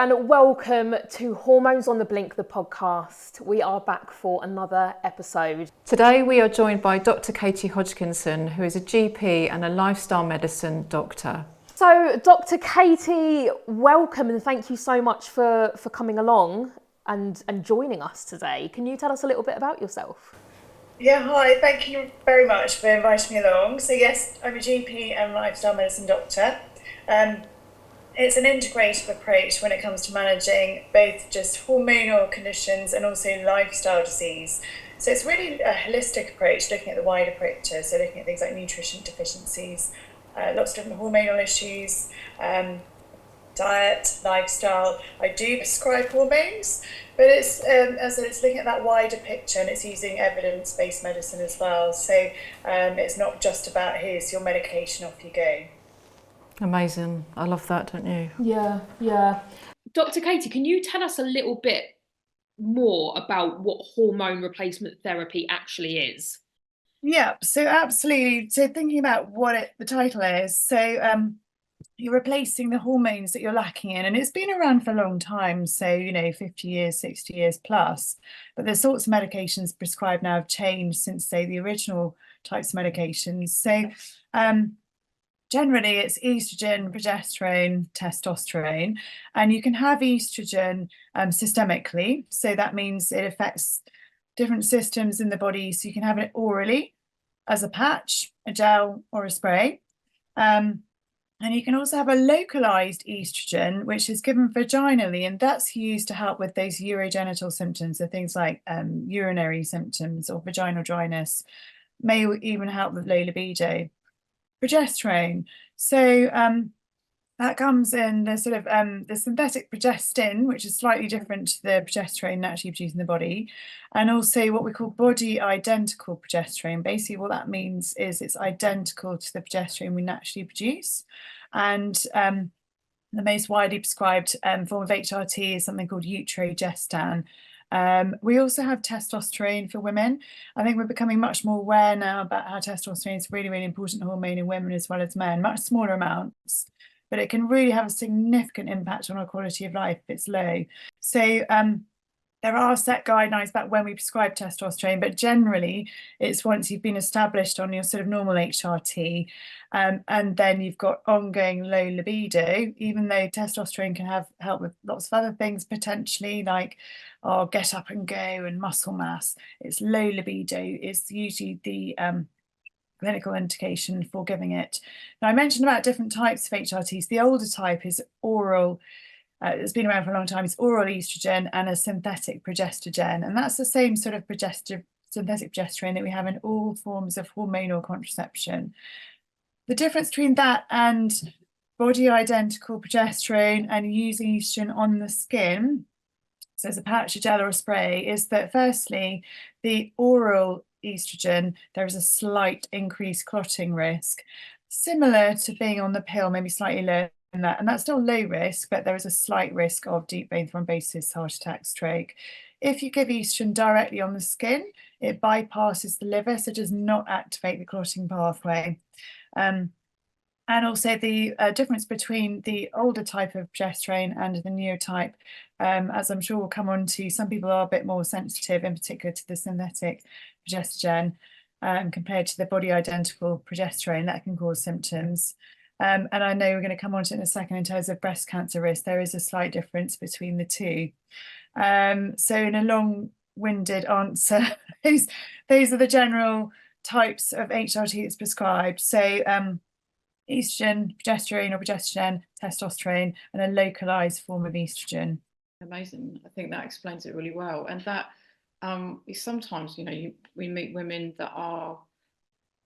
and welcome to Hormones on the Blink, the podcast. We are back for another episode. Today we are joined by Dr Katie Hodgkinson, who is a GP and a lifestyle medicine doctor. So Dr Katie, welcome and thank you so much for coming along and joining us today. Can you tell us a little bit about yourself? Yeah, hi, thank you very much for inviting me along. So yes, I'm a GP and lifestyle medicine doctor. It's an integrative approach when it comes to managing both just hormonal conditions and also lifestyle disease. So it's really a holistic approach, looking at the wider picture, so looking at things like nutrition deficiencies, lots of different hormonal issues, diet, lifestyle. I do prescribe hormones, but it's as I said, it's looking at that wider picture and it's using evidence-based medicine as well. So it's not just about here's your medication, off you go. Amazing. I love that, don't you? Yeah. Dr. Katie, can you tell us a little bit more about what hormone replacement therapy actually is? Yeah, so absolutely. So thinking about what the title is, so you're replacing the hormones that you're lacking in, and it's been around for a long time, so 50 years, 60 years plus, but the sorts of medications prescribed now have changed since, say, the original types of medications. So generally it's estrogen, progesterone, testosterone, and you can have estrogen systemically, so that means it affects different systems in the body, so you can have it orally as a patch, a gel or a spray. And you can also have a localized estrogen, which is given vaginally, and that's used to help with those urogenital symptoms, so things like urinary symptoms or vaginal dryness, may even help with low libido. Progesterone, so that comes in the sort of the synthetic progestin, which is slightly different to the progesterone naturally produced in the body, and also what we call body identical progesterone. Basically, what that means is it's identical to the progesterone we naturally produce. And the most widely prescribed form of HRT is something called utrogestan. We also have testosterone for women. I think we're becoming much more aware now about how testosterone is really, really important hormone in women as well as men, much smaller amounts, but it can really have a significant impact on our quality of life if it's low. So there are set guidelines about when we prescribe testosterone, but generally it's once you've been established on your sort of normal HRT, and then you've got ongoing low libido, even though testosterone can help with lots of other things potentially, like get up and go and muscle mass. It's low libido is usually the clinical indication for giving it. Now, I mentioned about different types of HRTs. The older type is oral. It's been around for a long time. It's oral estrogen and a synthetic progestogen, and that's the same sort of synthetic progesterone that we have in all forms of hormonal contraception. The difference between that and body identical progesterone and using estrogen on the skin, so as a patch, a gel or a spray, is that firstly, the oral estrogen, there is a slight increased clotting risk, similar to being on the pill, maybe slightly lower than that, and that's still low risk, but there is a slight risk of deep vein thrombosis, heart attack, stroke. If you give estrogen directly on the skin, it bypasses the liver, so it does not activate the clotting pathway. And also the difference between the older type of progesterone and the newer type, as I'm sure we'll come on to, some people are a bit more sensitive, in particular to the synthetic progestogen, compared to the body identical progesterone. That can cause symptoms. And I know we're going to come on to it in a second in terms of breast cancer risk. There is a slight difference between the two. So in a long-winded answer, those are the general types of HRT that's prescribed. So estrogen, progesterone or progestogen, testosterone, and a localized form of estrogen. Amazing. I think that explains it really well. And that is sometimes, we meet women that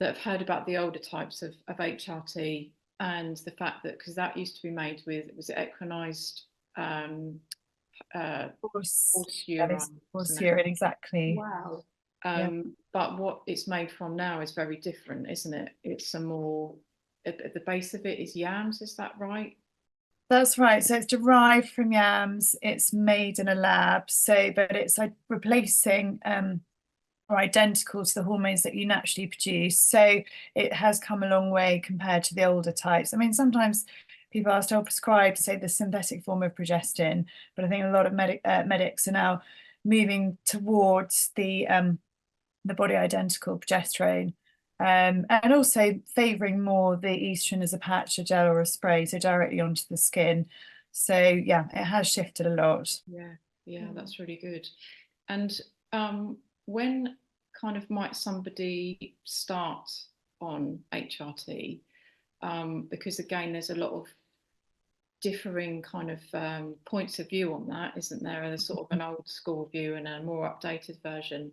have heard about the older types of HRT and the fact that, because that used to be made with, was it equinized horse urine? Horse urine, exactly. Wow. But what it's made from now is very different, isn't it? It's a more, at the base of it is yams, is that right? That's right. So it's derived from yams. It's made in a lab. But it's replacing or identical to the hormones that you naturally produce. So it has come a long way compared to the older types. I mean, sometimes people are still prescribed, say, the synthetic form of progestin, but I think a lot of medics are now moving towards the body identical progesterone, and also favouring more the estrogen as a patch, a gel or a spray, so directly onto the skin. So yeah, it has shifted a lot. Yeah, that's really good. And when kind of might somebody start on HRT? Because again, there's a lot of differing kind of points of view on that, isn't there? There's sort of an old school view and a more updated version.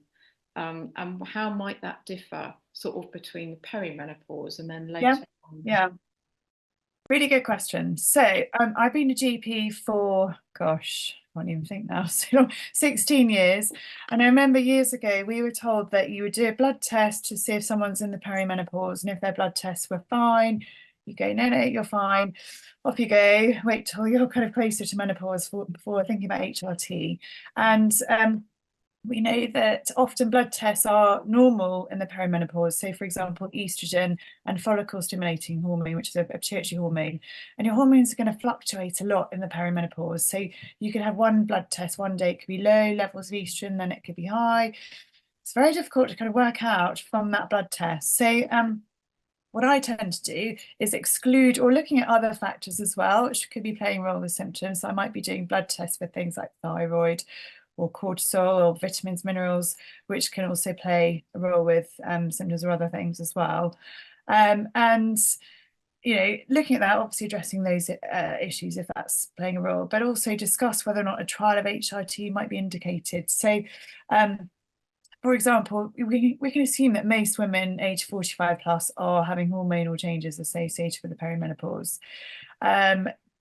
And how might that differ sort of between the perimenopause and then later on? Yeah, really good question. So I've been a GP for, gosh, I can't even think now, so 16 years. And I remember years ago, we were told that you would do a blood test to see if someone's in the perimenopause. And if their blood tests were fine, you go, no, you're fine. Off you go. Wait till you're kind of closer to menopause before thinking about HRT. And we know that often blood tests are normal in the perimenopause. So, for example, estrogen and follicle stimulating hormone, which is a pituitary hormone. And your hormones are going to fluctuate a lot in the perimenopause. So you could have one blood test one day, it could be low levels of estrogen, then it could be high. It's very difficult to kind of work out from that blood test. So what I tend to do is exclude, or looking at other factors as well, which could be playing a role with symptoms. So I might be doing blood tests for things like thyroid or cortisol or vitamins, minerals, which can also play a role with symptoms or other things as well. And, you know, looking at that, obviously addressing those issues if that's playing a role, but also discuss whether or not a trial of HRT might be indicated. So, for example, we can assume that most women aged 45 plus are having hormonal changes associated with the perimenopause.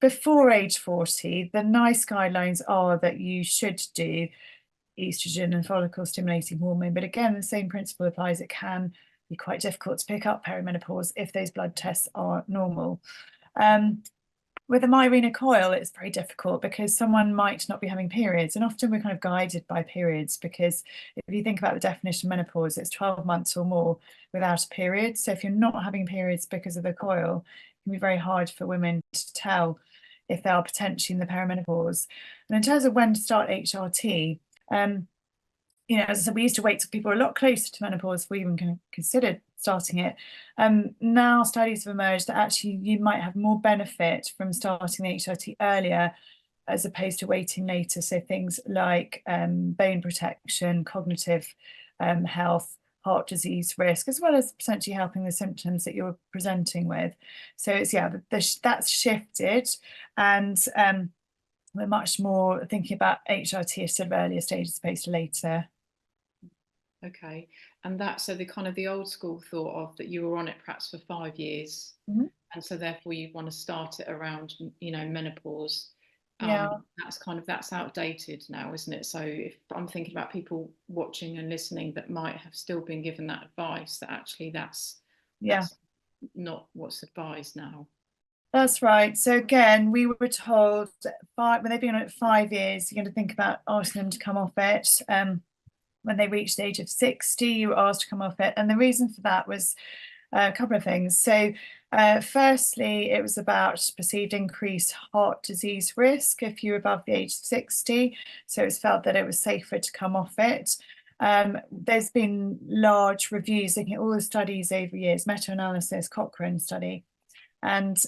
Before age 40, the NICE guidelines are that you should do estrogen and follicle stimulating hormone. But again, the same principle applies. It can be quite difficult to pick up perimenopause if those blood tests are normal. With a Mirena coil, it's very difficult because someone might not be having periods. And often we're kind of guided by periods, because if you think about the definition of menopause, it's 12 months or more without a period. So if you're not having periods because of the coil, it can be very hard for women to tell if they are potentially in the perimenopause. And in terms of when to start HRT, you know, as I said, we used to wait till people were a lot closer to menopause before we even considered starting it. Now studies have emerged that actually you might have more benefit from starting the HRT earlier as opposed to waiting later. So things like bone protection, cognitive health, heart disease risk, as well as potentially helping the symptoms that you're presenting with. So it's, yeah, that's shifted, and we're much more thinking about HRT at sort of earlier stage as opposed to later. Okay, and that, so the kind of the old school thought of that you were on it perhaps for 5 years, and so therefore you want to start it around, you know, menopause. That's kind of, that's outdated now, isn't it? So if I'm thinking about people watching and listening that might have still been given that advice, that actually that's not what's advised now. That's right. So again, we were told when they've been on it 5 years, you're going to think about asking them to come off it. When they reached the age of 60, you were asked to come off it. And the reason for that was a couple of things. So firstly, it was about perceived increased heart disease risk if you were above the age of 60. So it's felt that it was safer to come off it. There's been large reviews looking at all the studies over years, meta-analysis, Cochrane study, and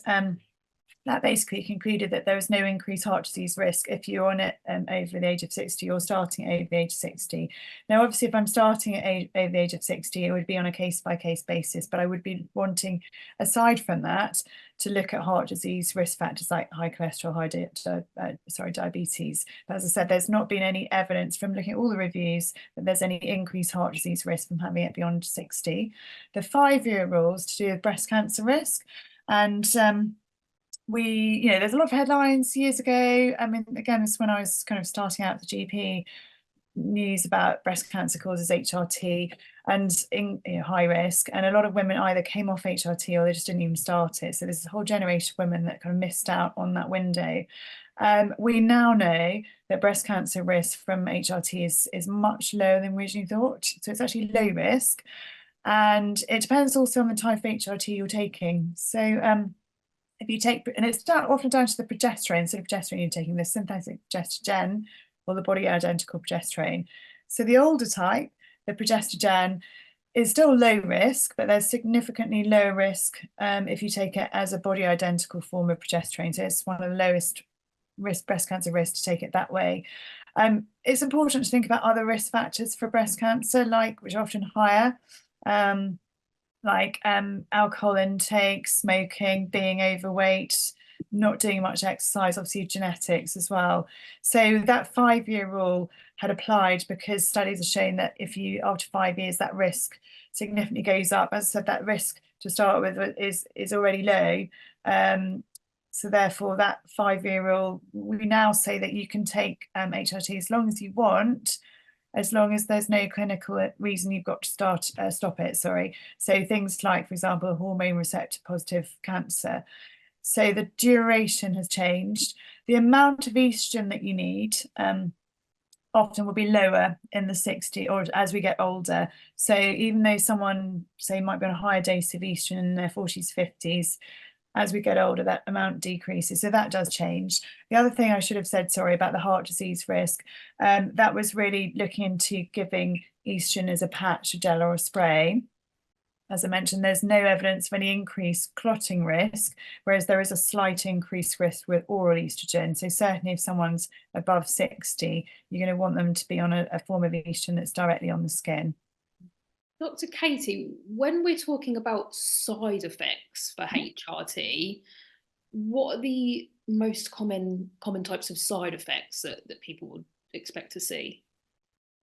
that basically concluded that there was no increased heart disease risk if you're on it over the age of 60 or starting over the age of 60. Now, obviously, if I'm starting at over the age of 60, it would be on a case-by-case basis, but I would be wanting, aside from that, to look at heart disease risk factors like high cholesterol, diabetes. But as I said, there's not been any evidence from looking at all the reviews that there's any increased heart disease risk from having it beyond 60. The 5-year rules to do with breast cancer risk, and you know, there's a lot of headlines years ago. I mean, again, it's when I was kind of starting out the GP, news about breast cancer causes HRT and high risk. And a lot of women either came off HRT or they just didn't even start it. So there's a whole generation of women that kind of missed out on that window. We now know that breast cancer risk from HRT is much lower than we originally thought. So it's actually low risk. And it depends also on the type of HRT you're taking. So if you take, and it's often down to the progesterone, sort of progesterone you're taking, the synthetic progesterone or the body identical progesterone. So the older type, the progesterone, is still low risk, but there's significantly lower risk if you take it as a body identical form of progesterone. So it's one of the lowest risk breast cancer risk to take it that way. It's important to think about other risk factors for breast cancer, which are often higher, like alcohol intake, smoking, being overweight, not doing much exercise, obviously genetics as well. So that 5-year rule had applied because studies are showing that if you, after 5 years, that risk significantly goes up. As I said, that risk to start with is already low. So therefore, that 5-year rule, we now say that you can take HRT as long as you want, as long as there's no clinical reason you've got to stop it, sorry. So things like, for example, hormone receptor positive cancer. So the duration has changed. The amount of estrogen that you need often will be lower in the 60s or as we get older. So even though someone, say, might be on a higher dose of estrogen in their 40s, 50s, as we get older, that amount decreases. So that does change. The other thing I should have said, sorry, about the heart disease risk, that was really looking into giving estrogen as a patch, a gel or a spray. As I mentioned, there's no evidence of any increased clotting risk, whereas there is a slight increased risk with oral estrogen. So certainly if someone's above 60, you're going to want them to be on a form of estrogen that's directly on the skin. Dr. Katie, when we're talking about side effects for HRT, what are the most common types of side effects that people would expect to see?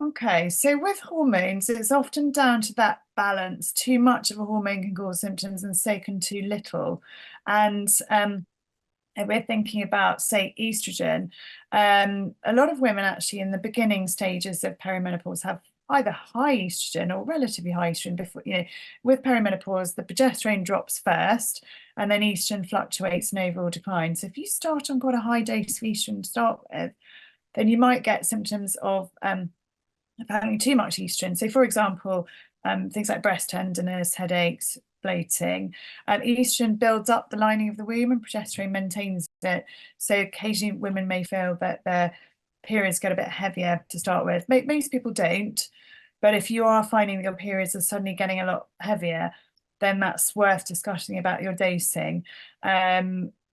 Okay, so with hormones, it's often down to that balance. Too much of a hormone can cause symptoms and so can too little. And if we're thinking about, say, estrogen, a lot of women actually in the beginning stages of perimenopause have either high estrogen or relatively high estrogen before, with perimenopause, the progesterone drops first and then estrogen fluctuates and overall declines. So if you start on quite a high dose of estrogen to start with, then you might get symptoms of having too much estrogen. So for example, things like breast tenderness, headaches, bloating. Estrogen builds up the lining of the womb and progesterone maintains it. So occasionally women may feel that their periods get a bit heavier to start with. Most people don't, but if you are finding that your periods are suddenly getting a lot heavier, then that's worth discussing about your dosing.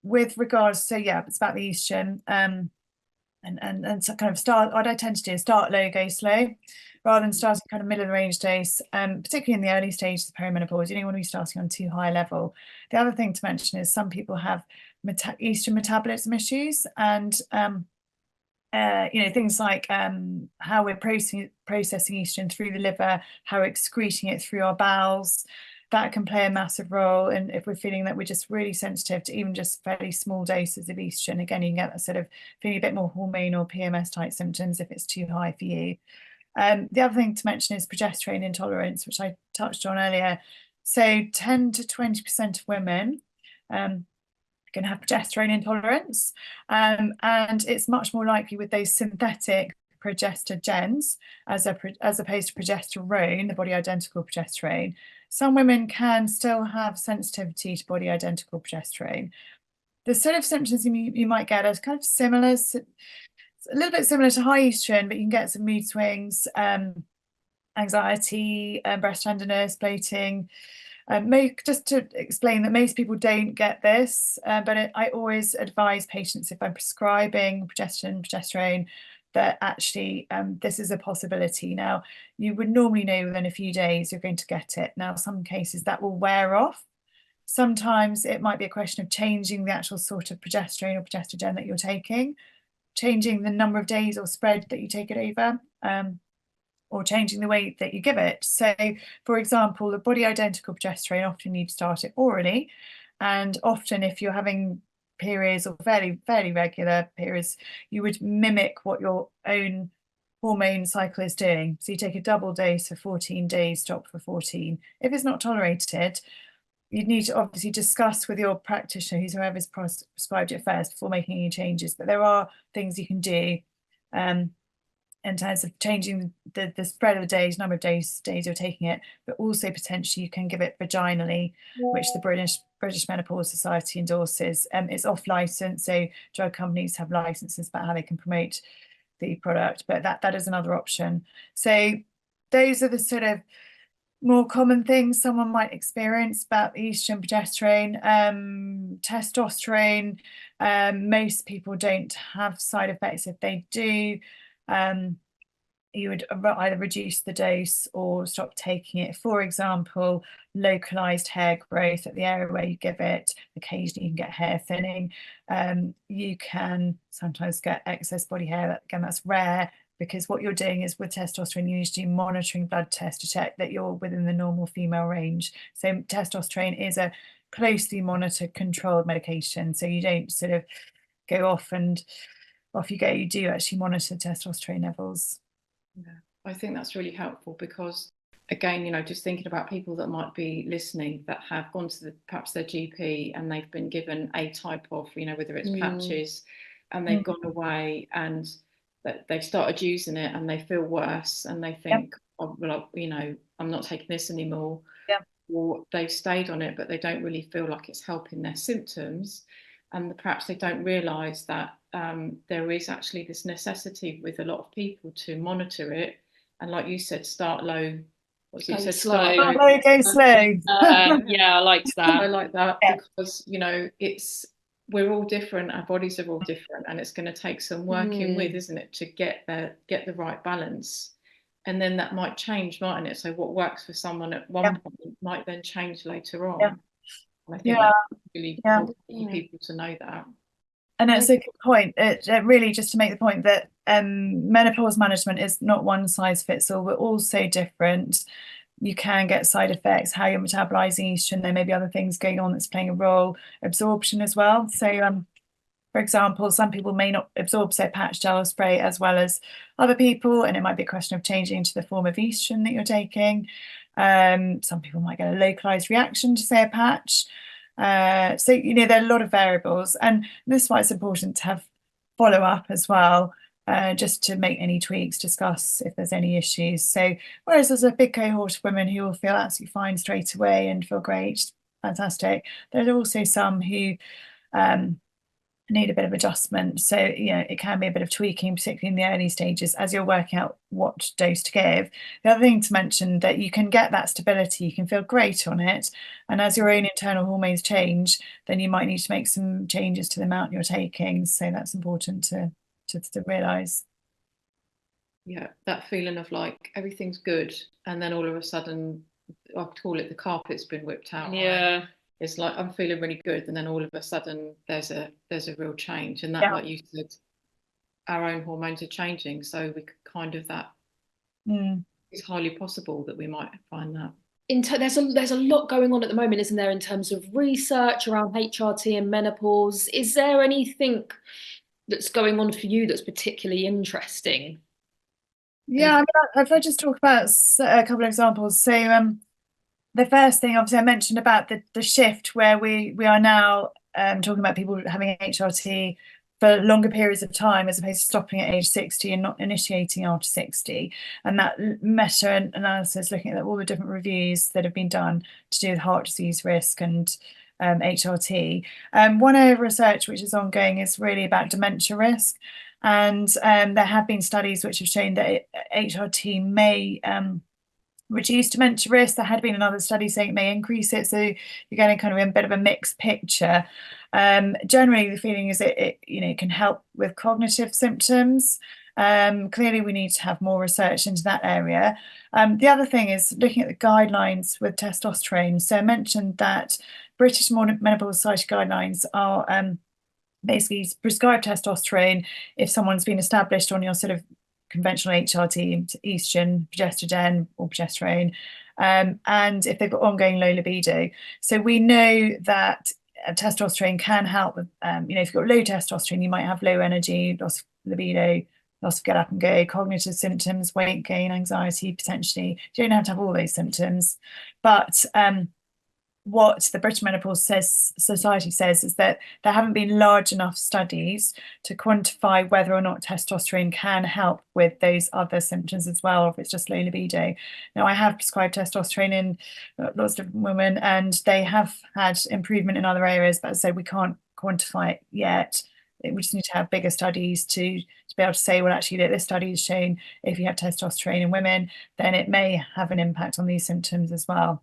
With regards, so yeah, it's about the estrogen. And so kind of what I tend to do is start low, go slow, rather than starting kind of middle of the range dose, particularly in the early stages of perimenopause. You don't want to be starting on too high level. The other thing to mention is some people have estrogen metabolism issues, and things like how we're processing estrogen through the liver, how we're excreting it through our bowels. That can play a massive role. And if we're feeling that we're just really sensitive to even just fairly small doses of estrogen, again, you can get that sort of feeling a bit more hormonal PMS type symptoms if it's too high for you. The other thing to mention is progesterone intolerance, which I touched on earlier. So 10 to 20% of women can have progesterone intolerance, and it's much more likely with those synthetic progestogens as opposed to progesterone, the body identical progesterone. Some women can still have sensitivity to body identical progesterone. The sort of symptoms you might get are kind of similar, a little bit similar to high estrogen, but you can get some mood swings, anxiety, breast tenderness, bloating. Just to explain that most people don't get this, but I always advise patients, if I'm prescribing progesterone, that actually this is a possibility. Now, you would normally know within a few days you're going to get it. Now, some cases that will wear off. Sometimes it might be a question of changing the actual sort of progesterone or progestogen that you're taking, changing the number of days or spread that you take it over, or changing the way that you give it. So, for example, the body identical progesterone, often you'd start it orally, and often if you're having periods or fairly regular periods, you would mimic what your own hormone cycle is doing. So you take a double dose for 14 days, stop for 14. If it's not tolerated, you'd need to obviously discuss with your practitioner, whoever's prescribed it first, before making any changes. But there are things you can do. in terms of changing the spread of the days, number of days you're taking it, but also potentially you can give it vaginally, which the British Menopause Society endorses. It's off license, so drug companies have licenses about how they can promote the product, but that is another option. So those are the sort of more common things someone might experience about estrogen, progesterone, testosterone. Most people don't have side effects. If they do, you would either reduce the dose or stop taking it. For example, localized hair growth at the area where you give it. Occasionally you can get hair thinning. You can sometimes get excess body hair. Again, that's rare, because what you're doing is with testosterone, you usually do monitoring blood tests to check that you're within the normal female range. So testosterone is a closely monitored, controlled medication. So you don't sort of go off and off you go. You do actually monitor testosterone levels. Yeah, I think that's really helpful, because again, you know, just thinking about people that might be listening that have gone to perhaps their GP and they've been given a type of, you know, whether it's patches, and they've gone away and they've started using it and they feel worse and they think, oh, well, you know, I'm not taking this anymore. Or they've stayed on it, but they don't really feel like it's helping their symptoms. And perhaps they don't realise that there is actually this necessity with a lot of people to monitor it. And like you said, start low. What you said, slow. Start low, go slow. Yeah, I liked that. I like that, because, you know, we're all different, our bodies are all different, and it's going to take some working with, isn't it, to get the right balance. And then that might change, mightn't it? So what works for someone at one point might then change later on. And I think that's really important for people to know that. And it's a good point. It really, just to make the point that menopause management is not one size fits all. We're all so different. You can get side effects, how you're metabolizing estrogen. There may be other things going on that's playing a role, absorption as well. So, for example, some people may not absorb, say, patch, gel, or spray as well as other people, and it might be a question of changing to the form of estrogen that you're taking. Some people might get a localized reaction to, say, a patch. So, you know, there are a lot of variables, and this is why it's important to have follow-up as well, just to make any tweaks, discuss if there's any issues. So whereas there's a big cohort of women who will feel absolutely fine straight away and feel great, fantastic, there are also some who need a bit of adjustment. So, you know, it can be a bit of tweaking, particularly in the early stages as you're working out what dose to give. The other thing to mention, that you can get that stability, you can feel great on it, and as your own internal hormones change, then you might need to make some changes to the amount you're taking. So that's important to realise. Yeah, that feeling of like everything's good, and then all of a sudden, I call it the carpet's been whipped out. Yeah. Right? It's like I'm feeling really good, and then all of a sudden there's a real change, and that, like you said, our own hormones are changing, so we could kind of it's highly possible that we might find that. There's a lot going on at the moment, isn't there, in terms of research around HRT and menopause? Is there anything that's going on for you that's particularly interesting? Yeah, I mean, if I just talk about a couple of examples. So the first thing, obviously, I mentioned about the shift where we are now talking about people having HRT for longer periods of time, as opposed to stopping at age 60 and not initiating after 60. And that meta-analysis, looking at all the different reviews that have been done to do with heart disease risk and HRT. One area of research which is ongoing is really about dementia risk. And there have been studies which have shown that HRT may reduce dementia risk. There had been another study saying it may increase it. So you're getting kind of a bit of a mixed picture. Generally, the feeling is it can help with cognitive symptoms. Clearly, we need to have more research into that area. The other thing is looking at the guidelines with testosterone. So I mentioned that British Menopause Society guidelines are basically prescribe testosterone if someone's been established on your sort of conventional HRT, estrogen, progesterone, or progesterone, and if they've got ongoing low libido. So we know that testosterone can help with, if you've got low testosterone, you might have low energy, loss of libido, loss of get up and go, cognitive symptoms, weight gain, anxiety, potentially. You don't have to have all those symptoms, but what the British Menopause Society says is that there haven't been large enough studies to quantify whether or not testosterone can help with those other symptoms as well, or if it's just low libido. Now, I have prescribed testosterone in lots of different women, and they have had improvement in other areas, but as I said, we can't quantify it yet. We just need to have bigger studies to be able to say, well, actually, that this study has shown if you have testosterone in women, then it may have an impact on these symptoms as well.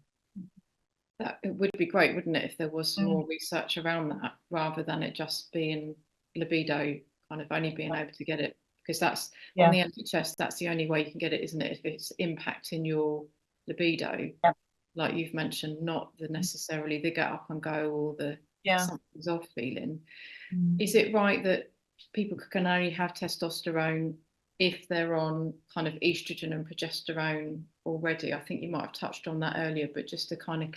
That it would be great, wouldn't it, if there was some more research around that, rather than it just being libido, kind of only being able to get it, because that's on the NHS, that's the only way you can get it, isn't it? If it's impacting your libido, like you've mentioned, not the necessarily the get up and go or the something's off feeling. Is it right that people can only have testosterone if they're on kind of estrogen and progesterone already? I think you might have touched on that earlier, but just to kind of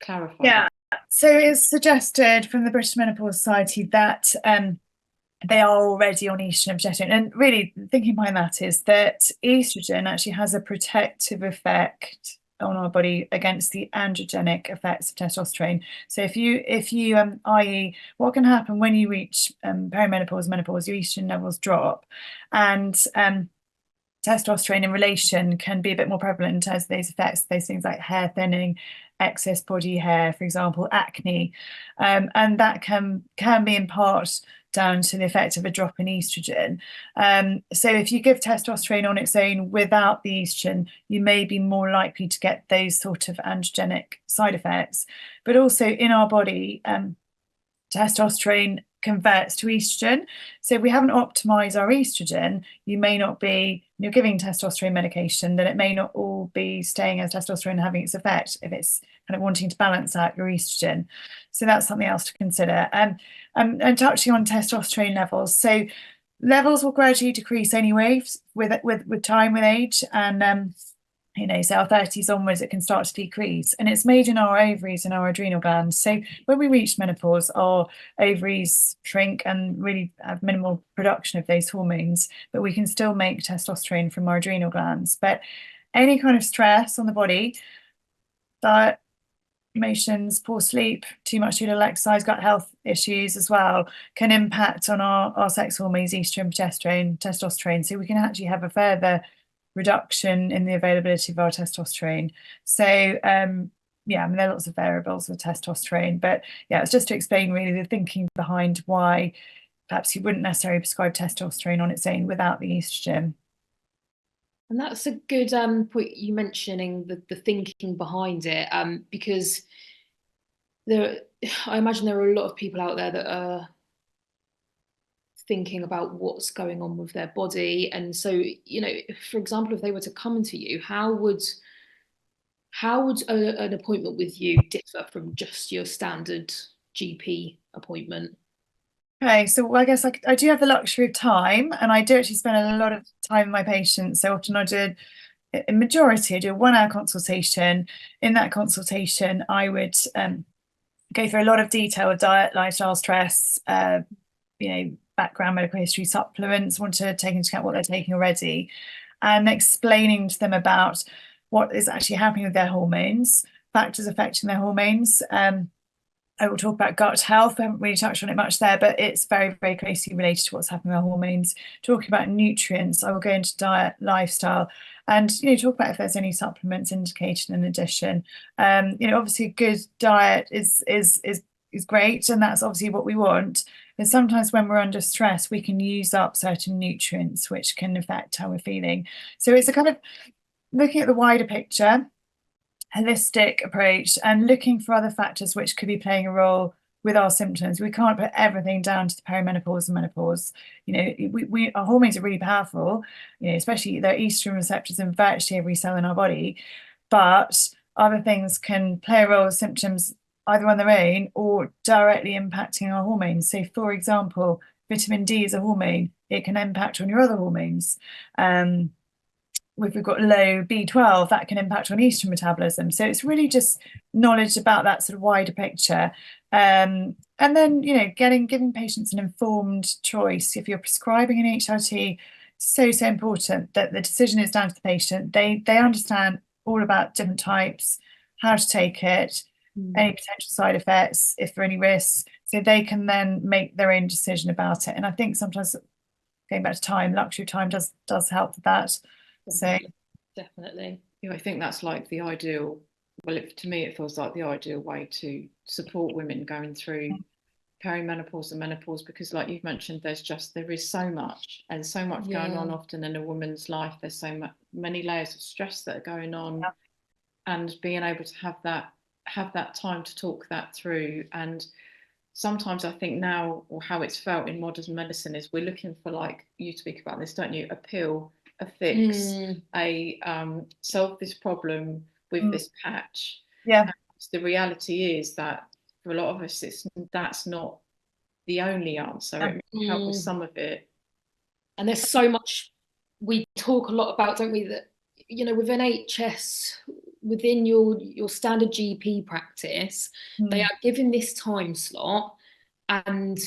clarify. Yeah, so it's suggested from the British Menopause Society that they are already on estrogen and progesterone. And really, thinking behind that is that estrogen actually has a protective effect on our body against the androgenic effects of testosterone. So if you i.e. what can happen when you reach perimenopause, menopause, your estrogen levels drop, and testosterone in relation can be a bit more prevalent in terms of those effects, those things like hair thinning, excess body hair, for example, acne, and that can be in part down to the effect of a drop in estrogen. So if you give testosterone on its own without the estrogen, you may be more likely to get those sort of androgenic side effects. But also in our body, testosterone converts to estrogen. So if we haven't optimized our estrogen, you may not be, you're giving testosterone medication, then it may not all be staying as testosterone and having its effect if it's kind of wanting to balance out your estrogen. So that's something else to consider. And touching on testosterone levels. So levels will gradually decrease anyway with time, with age, and so our 30s onwards, it can start to decrease, and it's made in our ovaries and our adrenal glands. So when we reach menopause, our ovaries shrink and really have minimal production of those hormones, but we can still make testosterone from our adrenal glands. But any kind of stress on the body, diet, emotions, poor sleep, too much too little exercise, gut health issues as well, can impact on our sex hormones, estrogen, progesterone, testosterone. So we can actually have a further reduction in the availability of our testosterone. So there are lots of variables with testosterone, but it's just to explain really the thinking behind why perhaps you wouldn't necessarily prescribe testosterone on its own without the estrogen. And that's a good point, you mentioning the thinking behind it, because I imagine there are a lot of people out there that are thinking about what's going on with their body. And so, for example, if they were to come to you, how would an appointment with you differ from just your standard GP appointment? Okay, so I guess I do have the luxury of time, and I do actually spend a lot of time with my patients. So often I do a 1-hour consultation. In that consultation, I would go through a lot of detail of diet, lifestyle, stress, background, medical history, supplements, want to take into account what they're taking already, and explaining to them about what is actually happening with their hormones, factors affecting their hormones. I will talk about gut health. I haven't really touched on it much there, but it's very, very closely related to what's happening with our hormones. Talking about nutrients, I will go into diet, lifestyle, and talk about if there's any supplements indicated in addition. Obviously, a good diet is great, and that's obviously what we want. But sometimes when we're under stress, we can use up certain nutrients, which can affect how we're feeling. So it's a kind of looking at the wider picture, holistic approach, and looking for other factors which could be playing a role with our symptoms. We can't put everything down to the perimenopause and menopause. Our hormones are really powerful, especially there are estrogen receptors in virtually every cell in our body, but other things can play a role with symptoms either on their own or directly impacting our hormones. So for example, vitamin D is a hormone. It can impact on your other hormones. If we've got low B12, that can impact on estrogen metabolism. So it's really just knowledge about that sort of wider picture. And then, giving patients an informed choice. If you're prescribing an HRT, so important that the decision is down to the patient. They understand all about different types, how to take it, any potential side effects, if there are any risks, so they can then make their own decision about it. And I think sometimes, going back to time, luxury time does help with that. So Definitely. Yeah, I think that's like the ideal. Well, to me, it feels like the ideal way to support women going through perimenopause and menopause, because, like you've mentioned, there is so much and so much going on often in a woman's life. There's so many layers of stress that are going on, and being able to have that time to talk that through. And sometimes I think now, or how it's felt in modern medicine, is we're looking for, like you speak about this, don't you? A pill, a fix, a solve this problem with this patch. yeah, And the reality is that for a lot of us, that's not the only answer. It may help with some of it. And there's so much we talk a lot about, don't we, that, you know, with NHS, within your standard GP practice, they are given this time slot, and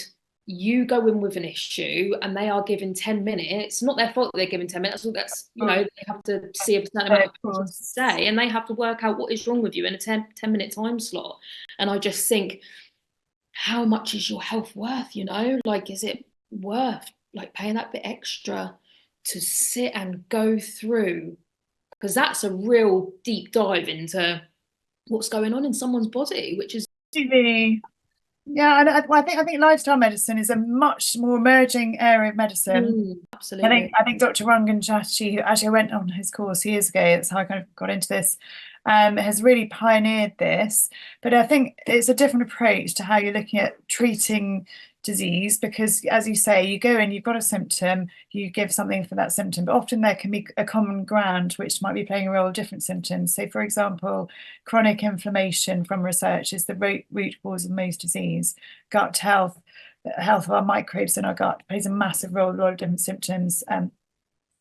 you go in with an issue and they are given 10 minutes. Not their fault that they're given 10 minutes. That's, you know, they have to see a certain amount of patients a day, and they have to work out what is wrong with you in a 10-minute time slot. And I just think, how much is your health worth? You know, like, is it worth like paying that bit extra to sit and go through? Because that's a real deep dive into what's going on in someone's body, which is really. Yeah, and I think lifestyle medicine is a much more emerging area of medicine. absolutely. I think Dr. Rangan Chatterjee, who actually I went on his course years ago, that's how I kind of got into this, has really pioneered this. But I think it's a different approach to how you're looking at treating disease, because, as you say, you go in, you've got a symptom, you give something for that symptom, but often there can be a common ground which might be playing a role of different symptoms. So, for example, chronic inflammation from research is the root cause of most disease. Gut health, the health of our microbes in our gut plays a massive role in a lot of different symptoms.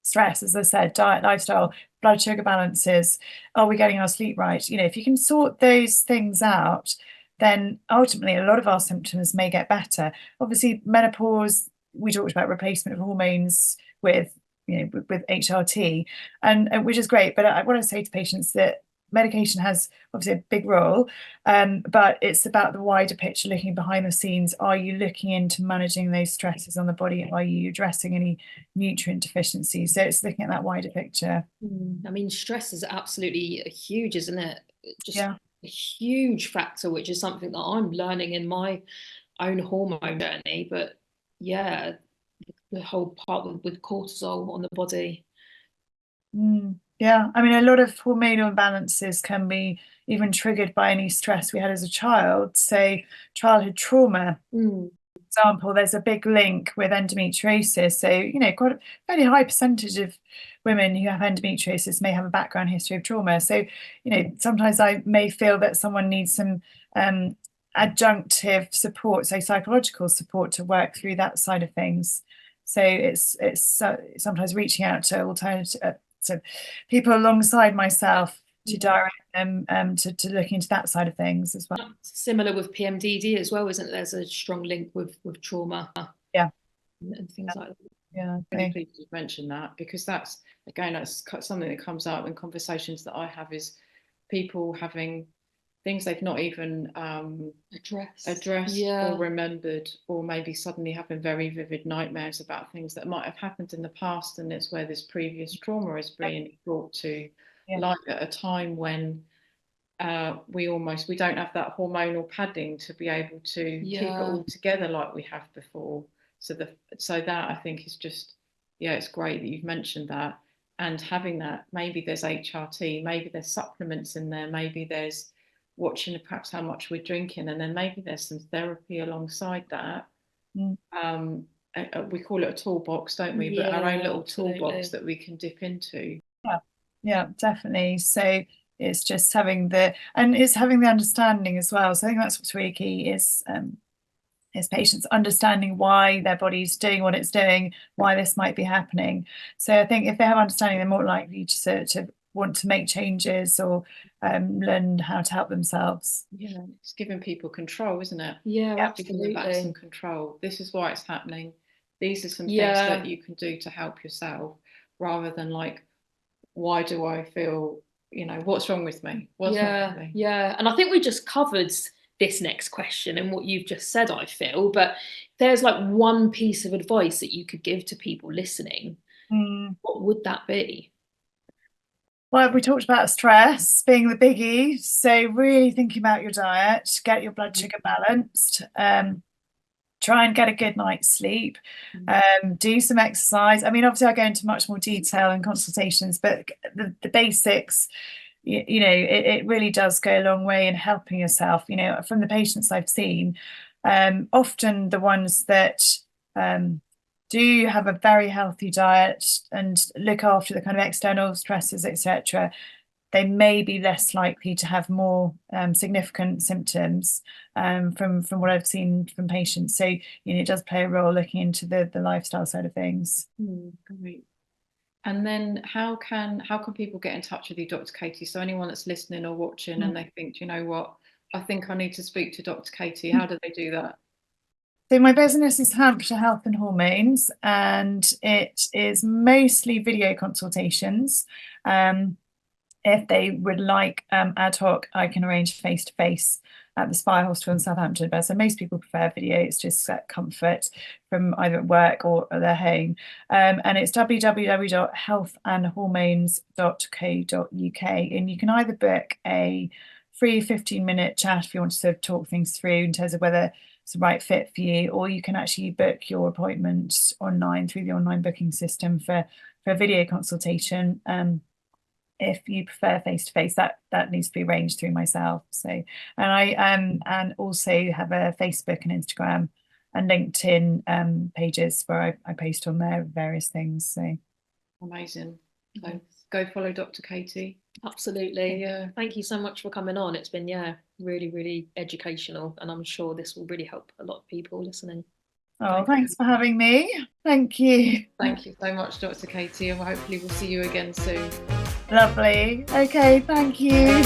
Stress, as I said, diet, lifestyle, blood sugar balances, are we getting our sleep right? You know, if you can sort those things out, then ultimately a lot of our symptoms may get better. Obviously, menopause, we talked about replacement of hormones with, you know, with HRT, and which is great. But I want to say to patients that medication has obviously a big role, but it's about the wider picture, looking behind the scenes. Are you looking into managing those stresses on the body? Are you addressing any nutrient deficiencies? So it's looking at that wider picture. I mean, stress is absolutely huge, isn't it? Just Yeah. a huge factor, which is something that I'm learning in my own hormone journey. But yeah, the whole part with cortisol on the body. Yeah, I mean, a lot of hormonal imbalances can be even triggered by any stress we had as a child. Say, childhood trauma. For example, there's a big link with endometriosis. So, you know, quite a fairly high percentage of women who have endometriosis may have a background history of trauma. So, you know, sometimes I may feel that someone needs some adjunctive support, so psychological support, to work through that side of things. So it's sometimes reaching out to alternative, so people alongside myself, to direct them to look into that side of things as well. Similar with PMDD as well, isn't it? There's a strong link with trauma. Yeah. And things like that. Yeah. Really pleased you mentioned that, because that's something that comes up in conversations that I have, is people having things they've not even addressed or remembered, or maybe suddenly having very vivid nightmares about things that might have happened in the past, and it's where this previous trauma is being brought to light at a time when we don't have that hormonal padding to be able to keep it all together like we have before. So that, I think, is just, it's great that you've mentioned that. And having that, maybe there's HRT, maybe there's supplements in there, maybe there's watching perhaps how much we're drinking, and then maybe there's some therapy alongside that. We call it a toolbox, don't we? But our own little toolbox that we can dip into. Yeah, definitely. So it's just having the understanding as well. So I think that's what's really key, is patients understanding why their body's doing what it's doing, why this might be happening. So I think if they have understanding, they're more likely to want to make changes, or learn how to help themselves. Yeah, it's giving people control, isn't it? Yeah, absolutely. Giving them back some control. This is why it's happening. These are some things that you can do to help yourself, rather than like, why do I feel you know, what's wrong with me? What's wrong with me? Yeah. And I think we just covered this next question and what you've just said, I feel, but there's like one piece of advice that you could give to people listening, what would that be? Well, we talked about stress being the biggie. So really thinking about your diet, get your blood sugar balanced, try and get a good night's sleep, do some exercise. I mean, obviously I go into much more detail in consultations, but the basics, you know, it really does go a long way in helping yourself. You know, from the patients I've seen, often the ones that do have a very healthy diet and look after the kind of external stresses, etc., they may be less likely to have more significant symptoms from what I've seen from patients. So, you know, it does play a role looking into the lifestyle side of things. Great. And then how can people get in touch with you, Dr. Katie? So anyone that's listening or watching and they think, you know what, I think I need to speak to Dr. Katie, how do they do that? So my business is Hampshire Health and Hormones, and it is mostly video consultations. If they would like ad hoc, I can arrange face-to-face at the Spire Hospital in Southampton. But so most people prefer video. It's just comfort from either at work or at their home. And it's www.healthandhormones.co.uk. And you can either book a free 15-minute chat if you want to sort of talk things through in terms of whether it's the right fit for you, or you can actually book your appointment online through the online booking system for a video consultation. If you prefer face-to-face, that needs to be arranged through myself. So, and I and also have a Facebook and Instagram and LinkedIn pages where I post on there various things. So amazing. So go follow Dr. Katie. Absolutely. Yeah. Thank you so much for coming on. It's been really, really educational, and I'm sure this will really help a lot of people listening. Oh, thanks for having me. Thank you. Thank you so much, Dr. Katie, and hopefully we'll see you again soon. Lovely. Okay, thank you.